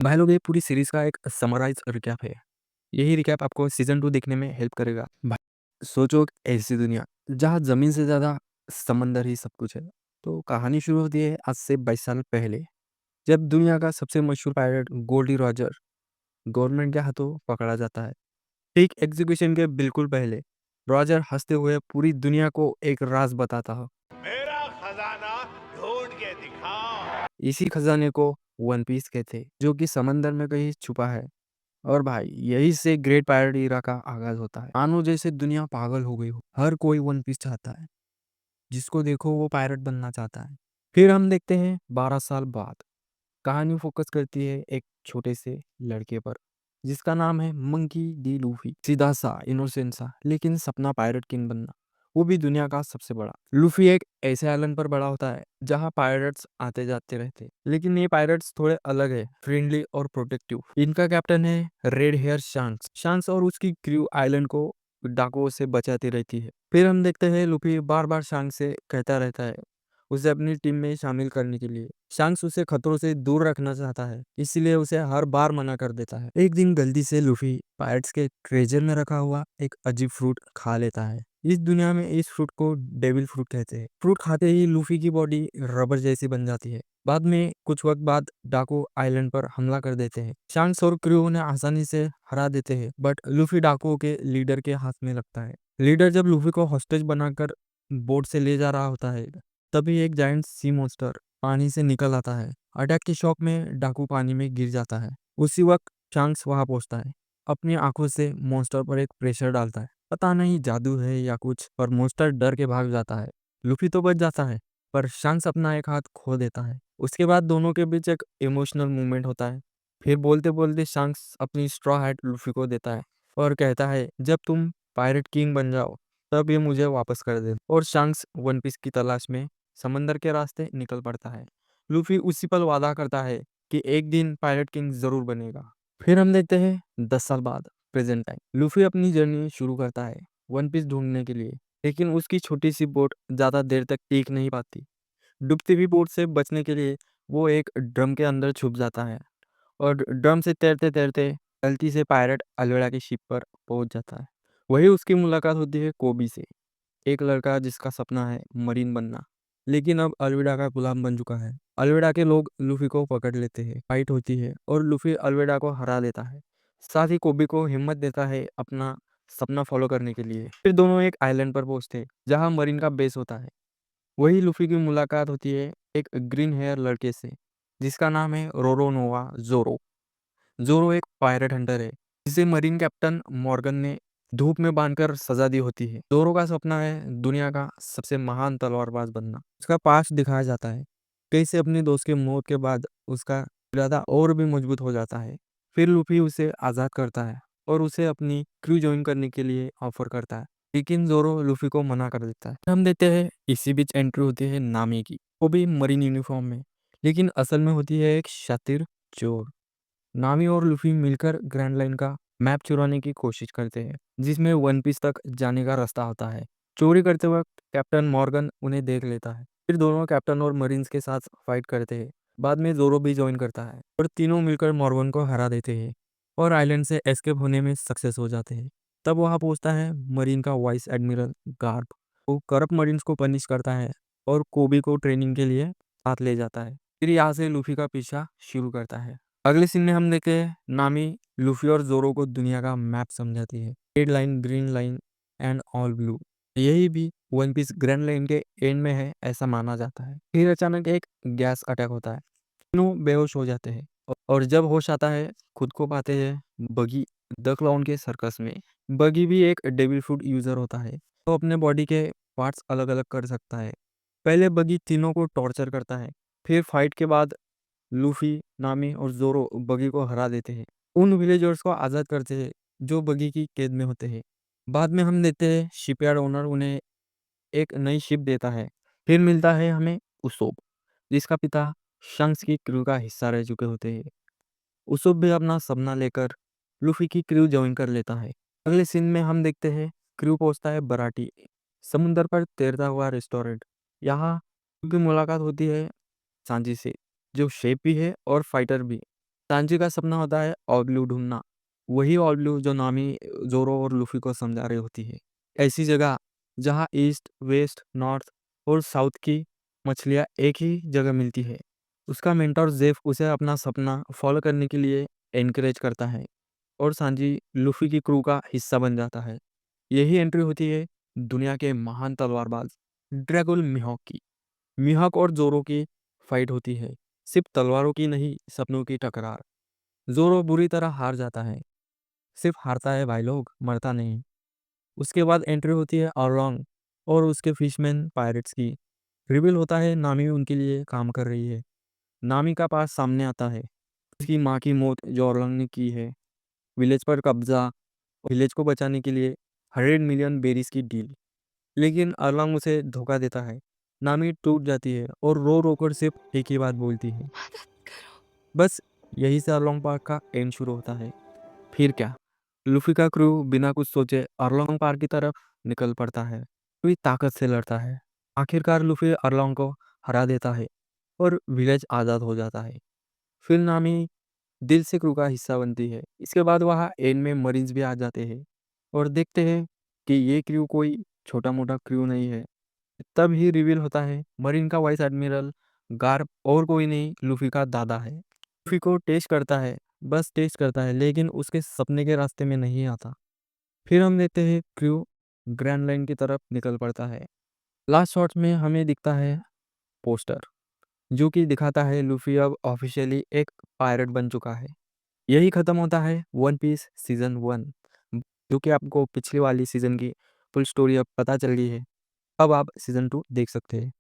भाई लोग ये पूरी सीरीज का एक समराइज रिकैप है। यही रिकैप आपको सीजन 2 देखने में हेल्प करेगा। भाई सोचो एक ऐसी दुनिया जहाँ जमीन से ज्यादा समंदर ही सब कुछ है। तो कहानी शुरू होती है आज से 22 साल पहले, जब दुनिया का सबसे मशहूर पायलट गोल्डी रॉजर गवर्नमेंट के हाथों पकड़ा जाता है। ठीक एग्जीक्यूशन के बिल्कुल पहले रॉजर हंसते हुए पूरी दुनिया को एक राज बताता है। मेरा खजाना ढूंढ के दिखाओ। इसी खजाने को वन पीस कहते हैं, जो कि समंदर में कहीं छुपा है। और भाई यही से ग्रेट पायरेट इरा का आगाज होता है। मानो जैसे दुनिया पागल हो गई हो, हर कोई वन पीस चाहता है, जिसको देखो वो पायरेट बनना चाहता है। फिर हम देखते हैं 12 साल बाद कहानी फोकस करती है एक छोटे से लड़के पर, जिसका नाम है मंकी डी लूफी। सीधा सा इनोसेंट सा लेकिन सपना पायरेट किंग बनना, वो भी दुनिया का सबसे बड़ा। लूफी एक ऐसे आइलैंड पर बड़ा होता है जहाँ पायरेट्स आते जाते रहते, लेकिन ये पायरेट्स थोड़े अलग है, फ्रेंडली और प्रोटेक्टिव। इनका कैप्टन है रेड हेयर शांक्स शांक्स और उसकी क्रू आइलैंड को डाकुओं से बचाती रहती है। फिर हम देखते हैं लूफी बार बार शांक्स से कहता रहता है उसे अपनी टीम में शामिल करने के लिए। शांक्स उसे खतरों से दूर रखना चाहता है, इसलिए उसे हर बार मना कर देता है। एक दिन गलती से लूफी पायरेट्स के ट्रेजर में रखा हुआ एक अजीब फ्रूट खा लेता है। इस दुनिया में इस फ्रूट को डेविल फ्रूट कहते हैं। फ्रूट खाते ही लूफी की बॉडी रबर जैसी बन जाती है। बाद में कुछ वक्त बाद डाकू आइलैंड पर हमला कर देते हैं। शांक्स और क्रू उन्हें आसानी से हरा देते हैं, बट लूफी डाकुओं के लीडर के हाथ में लगता है। लीडर जब लूफी को हॉस्टेज बनाकर बोट से ले जा रहा होता है, तभी एक जायंट सी मॉन्स्टर पानी से निकल आता है। अटैक के शॉक में डाकू पानी में गिर जाता है। उसी वक्त शांक्स वहां पहुंचता है, अपनी आंखों से मॉन्स्टर पर एक प्रेशर डालता है। पता नहीं जादू है या कुछ, पर मॉन्स्टर डर के भाग जाता है। लूफी तो बच जाता है, पर शांक्स अपना एक हाथ खो देता है। उसके बाद दोनों के बीच एक इमोशनल मूवमेंट होता है। फिर बोलते बोलते शांक्स अपनी स्ट्रॉ हैट लूफी को देता है और कहता है जब तुम पायरेट किंग बन जाओ तब ये मुझे वापस कर दे। और शांक्स वन पीस की तलाश में समंदर के रास्ते निकल पड़ता है। लूफी उसी पल वादा करता है कि एक दिन पायरेट किंग जरूर बनेगा। फिर हम देखते हैं 10 साल बाद प्रेजेंट टाइम। लूफी अपनी जर्नी शुरू करता है वन पीस ढूंढने के लिए, लेकिन उसकी छोटी सी बोट ज्यादा देर तक टिक नहीं पाती। डूबती हुई बोट से बचने के लिए वो एक ड्रम के अंदर छुप जाता है और ड्रम से तैरते तैरते गलती से पायरेट अलवेड़ा की शिप पर पहुंच जाता है। वही उसकी मुलाकात होती है कोबी से, एक लड़का जिसका सपना है मरीन बनना, लेकिन अब अल्विडा का गुलाम बन चुका है। अल्विडा के लोग लूफी को पकड़ लेते हैं, फाइट होती है और लूफी अल्विडा को हरा देता है। साथ ही कोबी को हिम्मत देता है अपना सपना फॉलो करने के लिए। फिर दोनों एक आइलैंड पर पहुंचते हैं जहां मरीन का बेस होता है। वही लूफी की मुलाकात होती है एक ग्रीन हेयर लड़के से, जिसका नाम है रोरोनोवा जोरो। जोरो एक पायरेट हंटर है, जिसे मरीन कैप्टन मॉर्गन ने धूप में बांधकर सजा दी होती है। जोरो का सपना है दुनिया का सबसे महान तलवारबाज बनना। उसका पास्ट दिखाया जाता है, कैसे अपने दोस्त के मौत के बाद उसका इरादा और भी मजबूत हो जाता है। फिर लूफी उसे आजाद करता है और उसे अपनी क्रू ज्वाइन करने के लिए ऑफर करता है, लेकिन जोरो लूफी को मना कर देता है। हम देते हैं इसी बीच एंट्री होती है नामी की। वो भी मरीन यूनिफॉर्म में, लेकिन असल में होती है एक शातिर चोर। नामी और लूफी मिलकर ग्रैंड लाइन का मैप चुराने की कोशिश करते हैं, जिसमें वन पीस तक जाने का रास्ता होता है। चोरी करते वक्त कैप्टन मॉर्गन उन्हें देख लेता है। फिर दोनों कैप्टन और मरीन्स के साथ फाइट करते हैं। बाद में जोरो भी ज्वाइन करता है और तीनों मिलकर मॉर्गन को हरा देते हैं और आइलैंड से एस्केप होने में सक्सेस हो जाते हैं। तब वहां पहुंचता है मरीन का वाइस एडमिरल गार्प। वो करप्ट मरीन्स को पनिश करता है और कोबी को ट्रेनिंग के लिए साथ ले जाता है। फिर यहाँ से लूफी का पीछा शुरू करता है। अगले सीन में हम देखे नामी लूफी और जोरो को दुनिया का मैप समझाती है, red line green line and all blue. यही भी वन पीस ग्रैंड लाइन के एंड में है ऐसा माना जाता है। फिर अचानक एक गैस अटैक होता है, तीनों बेहोश हो जाते हैं और जब होश आता है खुद को पाते हैं बगी द क्लाउन के सर्कस में। बगी भी एक डेविल फ्रूट यूजर होता है, तो अपने बॉडी के पार्ट्स अलग अलग कर सकता है। पहले बगी तीनों को टॉर्चर करता है, फिर फाइट के बाद लूफी नामी और जोरो बगी को हरा देते हैं, उन विलेजर्स को आज़ाद करते हैं जो बगी की कैद में होते हैं। बाद में हम देखते हैं शिपयार्ड ओनर उन्हें एक नई शिप देता है। फिर मिलता है हमें उसोप, जिसका पिता शंक्स की क्रू का हिस्सा रह चुके होते हैं। उसोप भी अपना सपना लेकर लूफी की क्रू ज्वाइन कर लेता है। अगले सीन में हम देखते हैं क्रू पहुंचता है बराटी, समुंदर पर तैरता हुआ रेस्टोरेंट। यहाँ की मुलाकात होती है सांजी से, जो शेफ भी है और फाइटर भी। सांची का सपना होता है ऑल ब्लू ढूँढना, वही ऑल ब्लू जो नामी ज़ोरो और लूफ़ी को समझा रही होती है। ऐसी जगह जहाँ ईस्ट, वेस्ट, नॉर्थ और साउथ की मछलियाँ एक ही जगह मिलती है। उसका मेंटर ज़ेफ उसे अपना सपना फ़ॉलो करने के लिए एनकरेज करता है और सांजी लूफ़ी की क्रू का हिस्सा बन जाता है। यही एंट्री होती है दुनिया के महान तलवारबाज ड्रैगन मिहोक की। मिहोक और ज़ोरो की फाइट होती है, सिर्फ तलवारों की नहीं, सपनों की टकरार। ज़ोरो बुरी तरह हार जाता है, सिर्फ हारता है भाई लोग, मरता नहीं। उसके बाद एंट्री होती है अरलोंग और उसके फिशमैन पायरेट्स की। रिवील होता है नामी उनके लिए काम कर रही है। नामी का पास सामने आता है, उसकी माँ की मौत जो अरलोंग ने की है, विलेज पर कब्जा, विलेज को बचाने के लिए 100 मिलियन बेरीज की डील। लेकिन अरलोंग उसे धोखा देता है। नामी टूट जाती है और रो रो कर सिर्फ एक ही बात बोलती है, बस। यही से अरलोंग पार्क का एंड शुरू होता है। फिर क्या, लूफी का क्रू बिना कुछ सोचे अरलोंग पार्क की तरफ निकल पड़ता है, पूरी ताकत से लड़ता है। आखिरकार लूफी अरलोंग को हरा देता है और विलेज आज़ाद हो जाता है। फिर नामी दिल से क्रू का हिस्सा बनती है। इसके बाद वहाँ एंड में मरीन्स भी आ जाते हैं और देखते हैं कि ये क्रू कोई छोटा मोटा क्रू नहीं है। तब ही रिवील होता है मरीन का वाइस एडमिरल गार्प और कोई नहीं, लूफी का दादा है। लूफी को टेस्ट करता है, बस टेस्ट करता है, लेकिन उसके सपने के रास्ते में नहीं आता। फिर हम देखते हैं क्रू ग्रैंड लाइन की तरफ निकल पड़ता है। लास्ट शॉट में हमें दिखता है पोस्टर, जो कि दिखाता है लूफी अब ऑफिशियली एक पायरेट बन चुका है। यही खत्म होता है वन पीस सीजन 1, जो कि आपको पिछली वाली सीजन की फुल स्टोरी अब पता चल गई है। अब आप सीजन 2 देख सकते हैं।